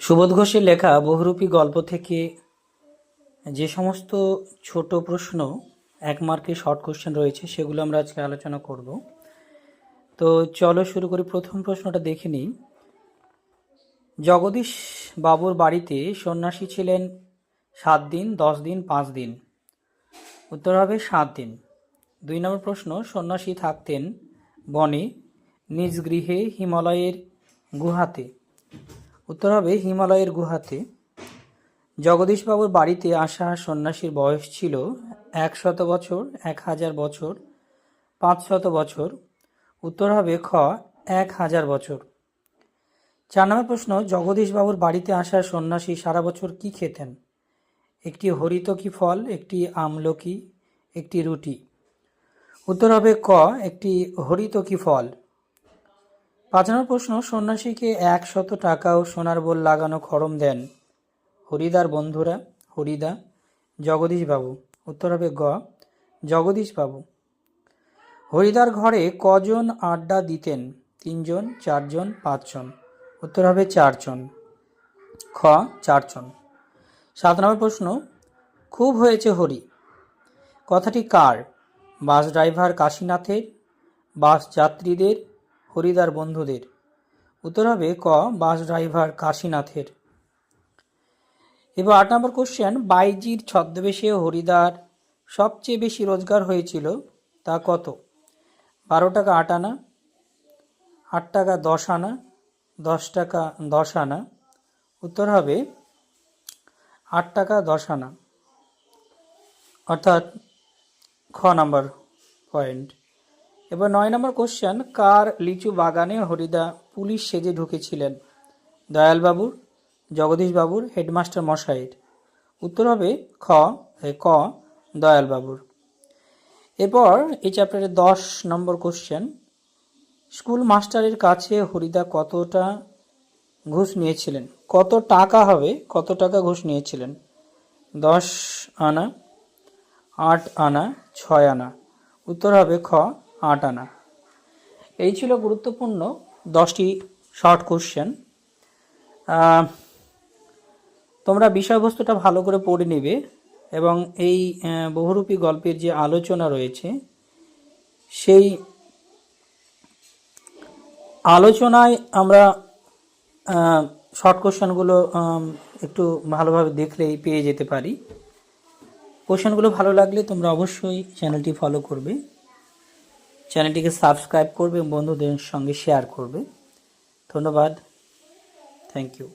সুবোধ ঘোষের লেখা বহুরূপী গল্প থেকে যে সমস্ত ছোট প্রশ্ন 1 মার্কের শর্ট কোশ্চেন রয়েছে সেগুলো আমরা আজকে আলোচনা করব। তো চলো শুরু করি। প্রথম প্রশ্নটা দেখে নিই। জগদীশ বাবুর বাড়িতে সন্ন্যাসী ছিলেন 7 দিন, 10 দিন, 5 দিন। উত্তর হবে 7 দিন। 2 নম্বর প্রশ্ন, সন্ন্যাসী থাকতেন বনে, নিজ গৃহে, হিমালয়ের গুহাতে। উত্তর হবে হিমালয়ের গুহাতে। জগদীশবাবুর বাড়িতে আসা সন্ন্যাসীর বয়স ছিল 100 বছর, 1000 বছর, 500 বছর। উত্তর হবে খ 1000 বছর। 4 নম্বর প্রশ্ন, জগদীশবাবুর বাড়িতে আসা সন্ন্যাসী সারা বছর কি খেতেন? একটি হরিতকি ফল, একটি আমলকি, একটি রুটি। উত্তর হবে ক একটি হরিতকি ফল। 5 নম্বর প্রশ্ন, সন্ন্যাসীকে 100 টাকা ও সোনার বোল লাগানো খড়ম দেন হরিদার বন্ধুরা, হরিদা, জগদীশবাবু। উত্তর হবে গ জগদীশবাবু। হরিদার ঘরে কজন আড্ডা দিতেন? 3 জন, 4 জন, 5 জন। উত্তর হবে 4 জন, খ 4 জন। 7 নম্বর প্রশ্ন, খুব হয়েছে হরি কথাটি কার? বাস ড্রাইভার কাশীনাথের, বাস যাত্রীদের, হরিদার বন্ধুদের। উত্তর হবে ক বাস ড্রাইভার কাশীনাথের। এবার 8 নম্বর কোশ্চেন, বাইজির ছদ্মবেশে হরিদার সবচেয়ে বেশি রোজগার হয়েছিল তা কত? 12 টাকা 8 আনা, 8 টাকা 10 আনা, 10 টাকা 10 আনা। উত্তর হবে 8 টাকা 10 আনা, অর্থাৎ খ নাম্বার পয়েন্ট। এবার 9 নম্বর কোশ্চেন, কার লিচু বাগানে হরিদা পুলিশ সেজে ঢুকেছিলেন? দয়ালবাবুর, জগদীশবাবুর, হেডমাস্টার মশাইয়ের। উত্তর হবে ক দয়ালবাবুর। এরপর এই চ্যাপ্টারে 10 নম্বর কোশ্চেন, স্কুল মাস্টারের কাছে হরিদা কতটা ঘুষ নিয়েছিলেন? কত টাকা হবে, কত টাকা ঘুষ নিয়েছিলেন? 10 আনা, 8 আনা, 6 আনা। উত্তর হবে খ 8 আনা। এই ছিল গুরুত্বপূর্ণ 10টি শর্ট কোশ্চেন। তোমরা বিষয়বস্তুটা ভালো করে পড়ে নেবে এবং এই বহুরূপী গল্পের যে আলোচনা রয়েছে সেই আলোচনায় আমরা শর্ট কোশ্চেনগুলো একটু ভালোভাবে দেখলেই পেয়ে যেতে পারি। কোশ্চেনগুলো ভালো লাগলে তোমরা অবশ্যই চ্যানেলটি ফলো করবে, চ্যানেলটিকে সাবস্ক্রাইব করবে এবং বন্ধুদের সঙ্গে শেয়ার করবে। ধন্যবাদ, থ্যাংক ইউ।